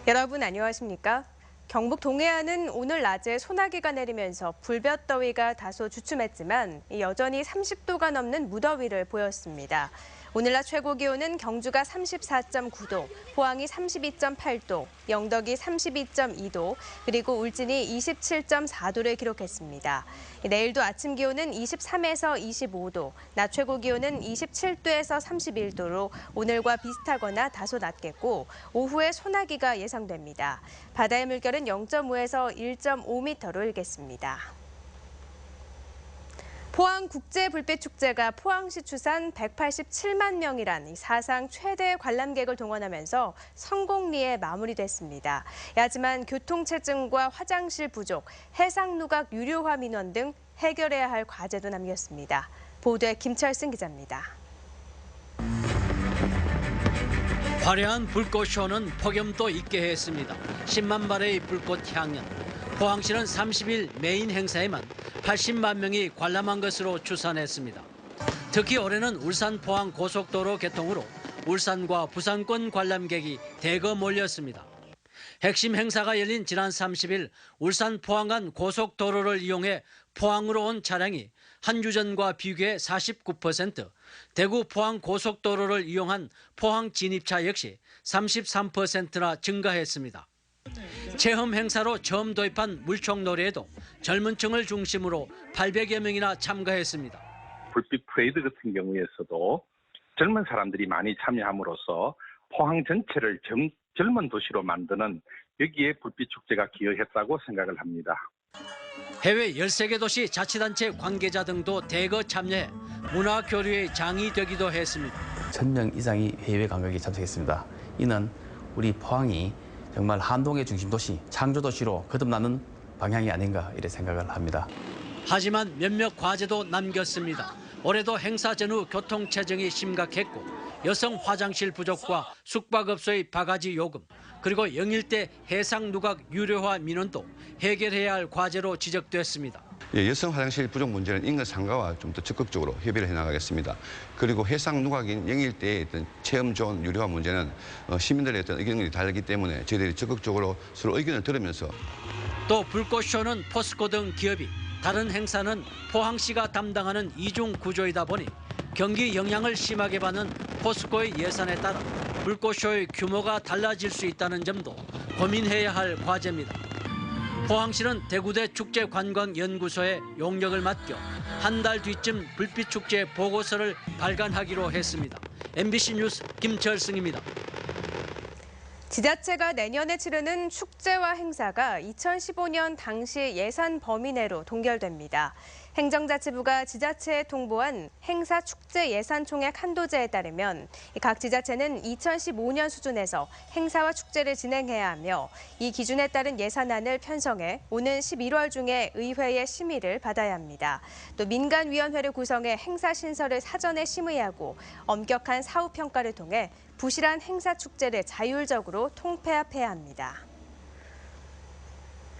여러분 안녕하십니까? 경북 동해안은 오늘 낮에 소나기가 내리면서 불볕더위가 다소 주춤했지만 여전히 30도가 넘는 무더위를 보였습니다. 오늘 낮 최고 기온은 경주가 34.9도, 포항이 32.8도, 영덕이 32.2도, 그리고 울진이 27.4도를 기록했습니다. 내일도 아침 기온은 23에서 25도, 낮 최고 기온은 27도에서 31도로 오늘과 비슷하거나 다소 낮겠고 오후에 소나기가 예상됩니다. 바다의 물결은 0.5에서 1.5m로 일겠습니다. 포항국제불빛축제가 포항시 추산 187만 명이란 사상 최대 관람객을 동원하면서 성공리에 마무리됐습니다. 하지만 교통체증과 화장실 부족, 해상누각 유료화 민원 등 해결해야 할 과제도 남겼습니다. 보도에 김철승 기자입니다. 화려한 불꽃쇼는 폭염도 있게 했습니다. 10만 발의 불꽃 향연. 포항시는 30일 메인 행사에만 80만 명이 관람한 것으로 추산했습니다. 특히 올해는 울산 포항 고속도로 개통으로 울산과 부산권 관람객이 대거 몰렸습니다. 핵심 행사가 열린 지난 30일 울산 포항 간 고속도로를 이용해 포항으로 온 차량이 한 주 전과 비교해 49%, 대구 포항 고속도로를 이용한 포항 진입차 역시 33%나 증가했습니다. 체험 행사로 처음 도입한 물총놀이에도 젊은 층을 중심으로 800여 명이나 참가했습니다. 불빛 프레이드 같은 경우에서도 젊은 사람들이 많이 참여함으로써 포항 전체를 젊은 도시로 만드는 여기에 불빛 축제가 기여했다고 생각을 합니다. 해외 13개 도시 자치단체 관계자 등도 대거 참여해 문화교류의 장이 되기도 했습니다. 1000명 이상이 해외 관광객이 참석했습니다. 이는 우리 포항이 정말 한동의 중심 도시, 창조 도시로 거듭나는 방향이 아닌가 이렇게 생각을 합니다. 하지만 몇몇 과제도 남겼습니다. 올해도 행사 전후 교통체증이 심각했고 여성 화장실 부족과 숙박업소의 바가지 요금, 그리고 영일대 해상누각 유료화 민원도 해결해야 할 과제로 지적됐습니다. 여성 화장실 부족 문제는 인근 상가와 좀 더 적극적으로 협의를 해나가겠습니다. 그리고 해상 누각인 영일대의 어떤 체험존 유료화 문제는 시민들의 어떤 의견이 다르기 때문에 저희들이 적극적으로 서로 의견을 들으면서 또 불꽃쇼는 포스코 등 기업이, 다른 행사는 포항시가 담당하는 이중 구조이다 보니 경기 영향을 심하게 받는 포스코의 예산에 따라 불꽃쇼의 규모가 달라질 수 있다는 점도 고민해야 할 과제입니다. 포항시는 대구대 축제관광연구소에 용역을 맡겨 한 달 뒤쯤 불빛축제 보고서를 발간하기로 했습니다. MBC 뉴스 김철승입니다. 지자체가 내년에 치르는 축제와 행사가 2015년 당시 예산 범위 내로 동결됩니다. 행정자치부가 지자체에 통보한 행사 축제 예산 총액 한도제에 따르면 각 지자체는 2015년 수준에서 행사와 축제를 진행해야 하며 이 기준에 따른 예산안을 편성해 오는 11월 중에 의회의 심의를 받아야 합니다. 또 민간위원회를 구성해 행사 신설을 사전에 심의하고 엄격한 사후 평가를 통해 부실한 행사 축제를 자율적으로 통폐합해야 합니다.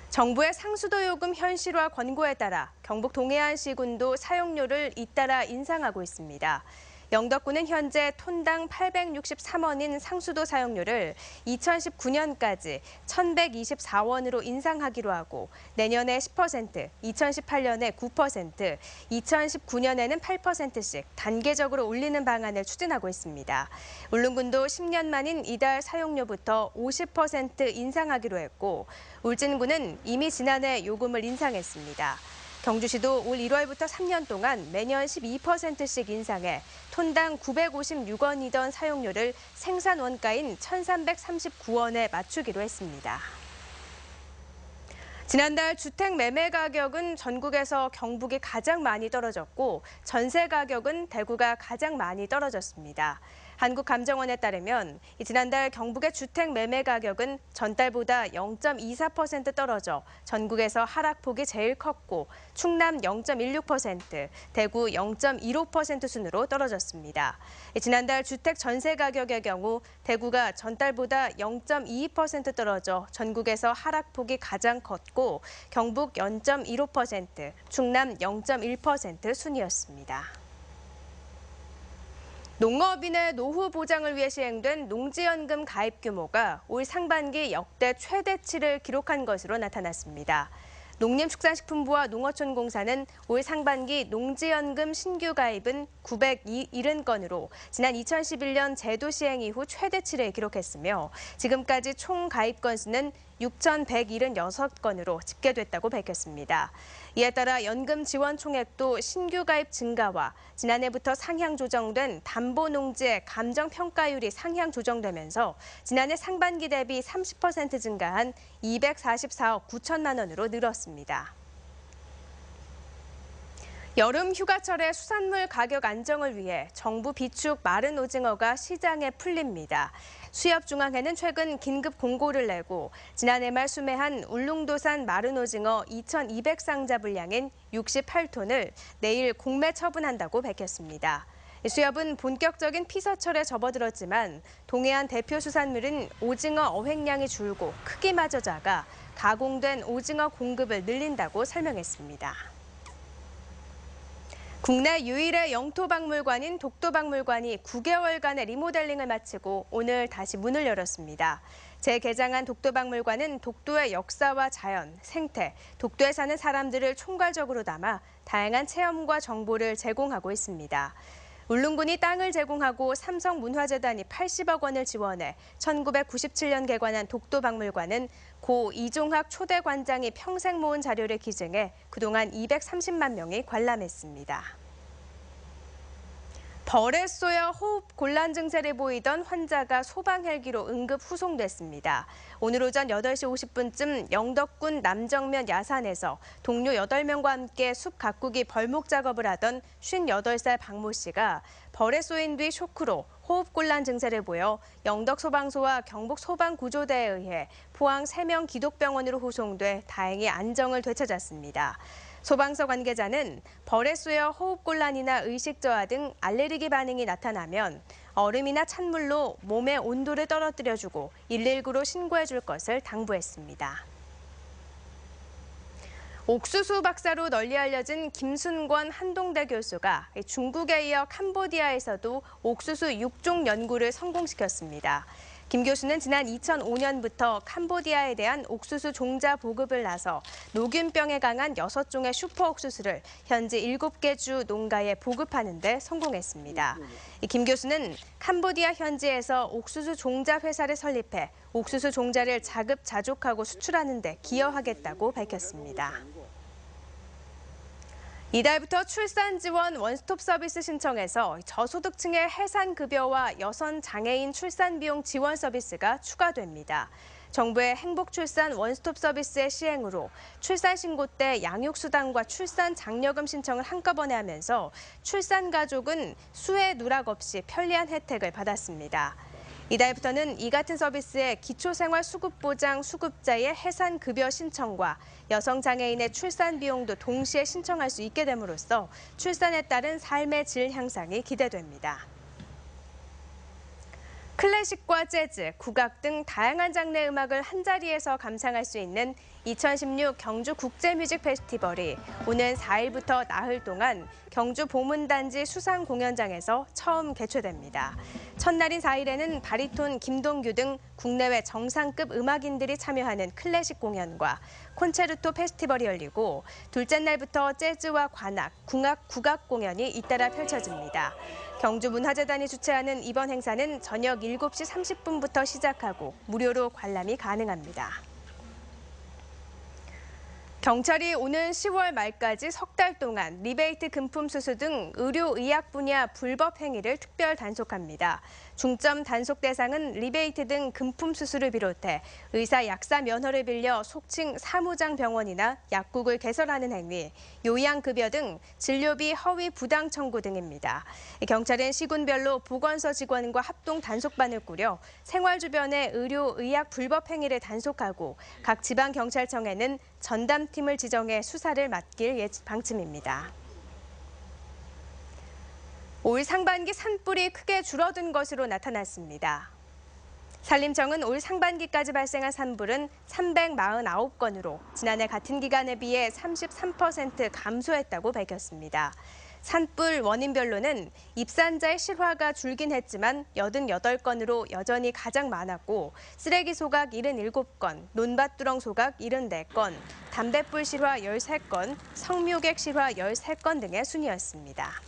정부의 상수도 요금 현실화 권고에 따라 경북 동해안시군도 사용료를 잇따라 인상하고 있습니다. 영덕군은 현재 톤당 863원인 상수도 사용료를 2019년까지 1,124원으로 인상하기로 하고 내년에 10%, 2018년에 9%, 2019년에는 8%씩 단계적으로 올리는 방안을 추진하고 있습니다. 울릉군도 10년 만인 이달 사용료부터 50% 인상하기로 했고 울진군은 이미 지난해 요금을 인상했습니다. 경주시도 올 1월부터 3년 동안 매년 12%씩 인상해 톤당 956원이던 사용료를 생산 원가인 1,339원에 맞추기로 했습니다. 지난달 주택 매매 가격은 전국에서 경북이 가장 많이 떨어졌고 전세 가격은 대구가 가장 많이 떨어졌습니다. 한국감정원에 따르면 지난달 경북의 주택 매매 가격은 전달보다 0.24% 떨어져 전국에서 하락폭이 제일 컸고 충남 0.16%, 대구 0.15% 순으로 떨어졌습니다. 지난달 주택 전세 가격의 경우 대구가 전달보다 0.22% 떨어져 전국에서 하락폭이 가장 컸고 경북 0.15%, 충남 0.1% 순이었습니다. 농업인의 노후 보장을 위해 시행된 농지연금 가입 규모가 올 상반기 역대 최대치를 기록한 것으로 나타났습니다. 농림축산식품부와 농어촌공사는 올 상반기 농지연금 신규 가입은 970건으로 지난 2011년 제도 시행 이후 최대치를 기록했으며 지금까지 총 가입 건수는 6,176건으로 집계됐다고 밝혔습니다. 이에 따라 연금 지원 총액도 신규 가입 증가와 지난해부터 상향 조정된 담보농지의 감정평가율이 상향 조정되면서 지난해 상반기 대비 30% 증가한 244억 9천만 원으로 늘었습니다. 여름 휴가철의 수산물 가격 안정을 위해 정부 비축 마른 오징어가 시장에 풀립니다. 수협중앙회는 최근 긴급 공고를 내고 지난해 말 수매한 울릉도산 마른 오징어 2,200상자 분량인 68톤을 내일 공매 처분한다고 밝혔습니다. 수협은 본격적인 피서철에 접어들었지만 동해안 대표 수산물인 오징어 어획량이 줄고 크기마저 작아 가공된 오징어 공급을 늘린다고 설명했습니다. 국내 유일의 영토박물관인 독도박물관이 9개월간의 리모델링을 마치고 오늘 다시 문을 열었습니다. 재개장한 독도박물관은 독도의 역사와 자연, 생태, 독도에 사는 사람들을 총괄적으로 담아 다양한 체험과 정보를 제공하고 있습니다. 울릉군이 땅을 제공하고 삼성문화재단이 80억 원을 지원해 1997년 개관한 독도박물관은 고 이종학 초대 관장이 평생 모은 자료를 기증해 그동안 230만 명이 관람했습니다. 벌에 쏘여 호흡 곤란 증세를 보이던 환자가 소방 헬기로 응급 후송됐습니다. 오늘 오전 8시 50분쯤 영덕군 남정면 야산에서 동료 8명과 함께 숲 가꾸기 벌목 작업을 하던 58살 박모 씨가 벌에 쏘인 뒤 쇼크로 호흡 곤란 증세를 보여 영덕소방서와 경북소방구조대에 의해 포항 3명 기독병원으로 후송돼 다행히 안정을 되찾았습니다. 소방서 관계자는 벌에 쏘여 호흡곤란이나 의식저하 등 알레르기 반응이 나타나면 얼음이나 찬물로 몸의 온도를 떨어뜨려주고 119로 신고해줄 것을 당부했습니다. 옥수수 박사로 널리 알려진 김순권 한동대 교수가 중국에 이어 캄보디아에서도 옥수수 6종 연구를 성공시켰습니다. 김 교수는 지난 2005년부터 캄보디아에 대한 옥수수 종자 보급을 나서 녹균병에 강한 6종의 슈퍼 옥수수를 현지 7개 주 농가에 보급하는 데 성공했습니다. 김 교수는 캄보디아 현지에서 옥수수 종자 회사를 설립해 옥수수 종자를 자급자족하고 수출하는 데 기여하겠다고 밝혔습니다. 이달부터 출산 지원 원스톱 서비스 신청에서 저소득층의 해산급여와 여성 장애인 출산 비용 지원 서비스가 추가됩니다. 정부의 행복출산 원스톱 서비스의 시행으로 출산 신고 때 양육수당과 출산 장려금 신청을 한꺼번에 하면서 출산 가족은 수혜 누락 없이 편리한 혜택을 받았습니다. 이달부터는 이 같은 서비스에 기초생활수급보장 수급자의 해산급여 신청과 여성장애인의 출산 비용도 동시에 신청할 수 있게 됨으로써 출산에 따른 삶의 질 향상이 기대됩니다. 클래식과 재즈, 국악 등 다양한 장르의 음악을 한자리에서 감상할 수 있는 2016 경주 국제뮤직 페스티벌이 오는 4일부터 나흘 동안 경주 보문단지 수상공연장에서 처음 개최됩니다. 첫날인 4일에는 바리톤 김동규 등 국내외 정상급 음악인들이 참여하는 클래식 공연과 콘체르토 페스티벌이 열리고 둘째 날부터 재즈와 관악, 국악 공연이 잇따라 펼쳐집니다. 경주문화재단이 주최하는 이번 행사는 저녁 7시 30분부터 시작하고 무료로 관람이 가능합니다. 경찰이 오는 10월 말까지 석 달 동안 리베이트 금품 수수 등 의료의학 분야 불법 행위를 특별 단속합니다. 중점 단속 대상은 리베이트 등 금품 수수를 비롯해 의사 약사 면허를 빌려 속칭 사무장 병원이나 약국을 개설하는 행위, 요양급여 등 진료비 허위 부당 청구 등입니다. 경찰은 시군별로 보건소 직원과 합동 단속반을 꾸려 생활 주변의 의료의학 불법 행위를 단속하고 각 지방경찰청에는 전담팀을 지정해 수사를 맡길 방침입니다. 올 상반기 산불이 크게 줄어든 것으로 나타났습니다. 산림청은 올 상반기까지 발생한 산불은 349건으로 지난해 같은 기간에 비해 33% 감소했다고 밝혔습니다. 산불 원인별로는 입산자의 실화가 줄긴 했지만 88건으로 여전히 가장 많았고 쓰레기 소각 77건, 논밭두렁 소각 74건, 담뱃불 실화 13건, 성묘객 실화 13건 등의 순이었습니다.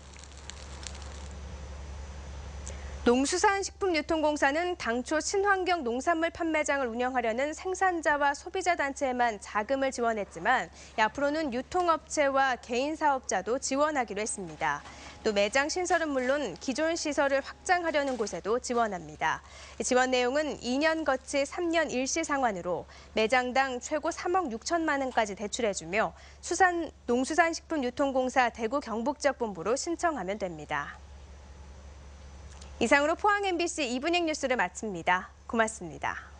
농수산식품유통공사는 당초 친환경 농산물 판매장을 운영하려는 생산자와 소비자 단체에만 자금을 지원했지만 앞으로는 유통업체와 개인 사업자도 지원하기로 했습니다. 또 매장 신설은 물론 기존 시설을 확장하려는 곳에도 지원합니다. 지원 내용은 2년 거치 3년 일시 상환으로 매장당 최고 3억 6천만 원까지 대출해주며 농수산식품유통공사 대구 경북 지역본부로 신청하면 됩니다. 이상으로 포항 MBC 이브닝 뉴스를 마칩니다. 고맙습니다.